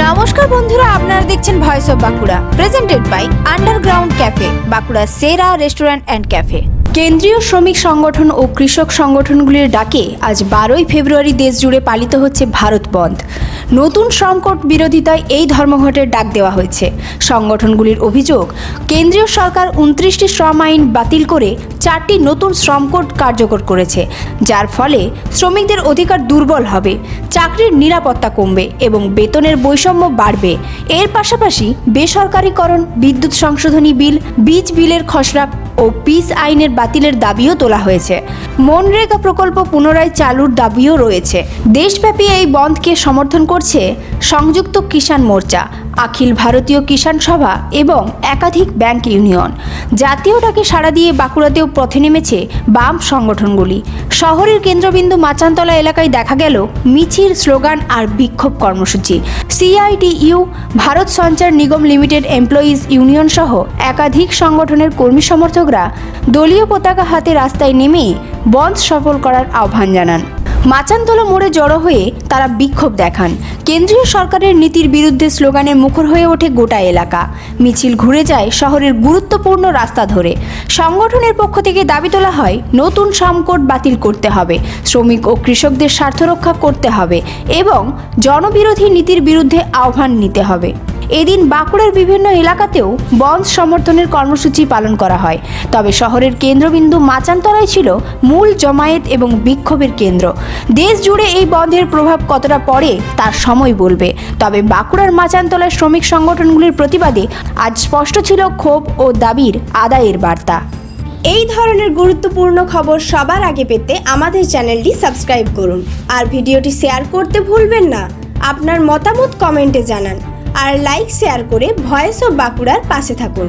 নমস্কার বন্ধুরা, আপনারা দেখছেন voice of Bankura, presented by underground cafe, বাঁকুড়ার সেরা রেস্টুরেন্ট অ্যান্ড ক্যাফে। কেন্দ্রীয় শ্রমিক সংগঠন ও কৃষক সংগঠনগুলির ডাকে আজ 12ই ফেব্রুয়ারি দেশ জুড়ে পালিত হচ্ছে ভারত বন্ধ। নতুন শ্রমকোড বিরোধিতায় এই ধর্মঘটের ডাক দেওয়া হয়েছে। সংগঠনগুলির অভিযোগ, কেন্দ্রীয় সরকার 29টি শ্রম আইন বাতিল করে 4টি নতুন শ্রমকোড কার্যকর করেছে, যার ফলে শ্রমিকদের অধিকার দুর্বল হবে, চাকরির নিরাপত্তা কমবে এবং বেতনের বৈষম্য বাড়বে। এর পাশাপাশি বেসরকারীকরণ, বিদ্যুৎ সংশোধনী বিল, বীজ বিলের খসড়া ও পিস আইনের বাতিলের দাবিও তোলা হয়েছে। মনরেগা প্রকল্প পুনরায় চালুর দাবিও রয়েছে। দেশব্যাপী এই বন্ধকে সমর্থন করছে সংযুক্ত কিষাণ মোর্চা, অখিল ভারতীয় কিষাণ সভা এবং একাধিক ব্যাংক ইউনিয়ন। জাতীয় ডাকে সাড়া দিয়ে বাঁকুড়াতেও পথে নেমেছে বাম সংগঠনগুলি। শহরের কেন্দ্রবিন্দু মাচানতলা এলাকায় দেখা গেল মিছিল, স্লোগান আর বিক্ষোভ কর্মসূচি। সিআইটিইউ, ভারত সঞ্চার নিগম লিমিটেড এমপ্লয়িজ ইউনিয়ন সহ একাধিক সংগঠনের কর্মী সমর্থকরা দলীয় পতাকা হাতে রাস্তায় নেমে বন্ধ সফল করার আহ্বান জানান। মাচানতলা মোড়ে জড়ো হয়ে তারা বিক্ষোভ দেখান। কেন্দ্রীয় সরকারের নীতির বিরুদ্ধে স্লোগানে মুখর হয়ে ওঠে গোটা এলাকা। মিছিল ঘুরে যায় শহরের গুরুত্বপূর্ণ রাস্তা ধরে। সংগঠনের পক্ষ থেকে দাবি তোলা হয়, নতুন শ্রমকোড বাতিল করতে হবে, শ্রমিক ও কৃষকদের স্বার্থ রক্ষা করতে হবে এবং জনবিরোধী নীতির বিরুদ্ধে আহ্বান নিতে হবে। এদিন বাঁকুড়ার বিভিন্ন এলাকাতেও বন্ধ সমর্থনের কর্মসূচি পালন করা হয়। তবে শহরের কেন্দ্রবিন্দু মাচানতলায় ছিল মূল জমায়েত এবং বিক্ষোভের কেন্দ্র। দেশ জুড়ে এই বন্ধের প্রভাব কতটা পড়ে তার সময় বলবে। তবে বাঁকুড়ার মাচানতলার শ্রমিক সংগঠনগুলির প্রতিবাদে আজ স্পষ্ট ছিল ক্ষোভ ও দাবির আদায়ের বার্তা। এই ধরনের গুরুত্বপূর্ণ খবর সবার আগে পেতে আমাদের চ্যানেলটি সাবস্ক্রাইব করুন আর ভিডিওটি শেয়ার করতে ভুলবেন না। আপনার মতামত কমেন্টে জানান আর লাইক শেয়ার করে ভয়েস অফ বাঁকুড়ার পাশে থাকুন।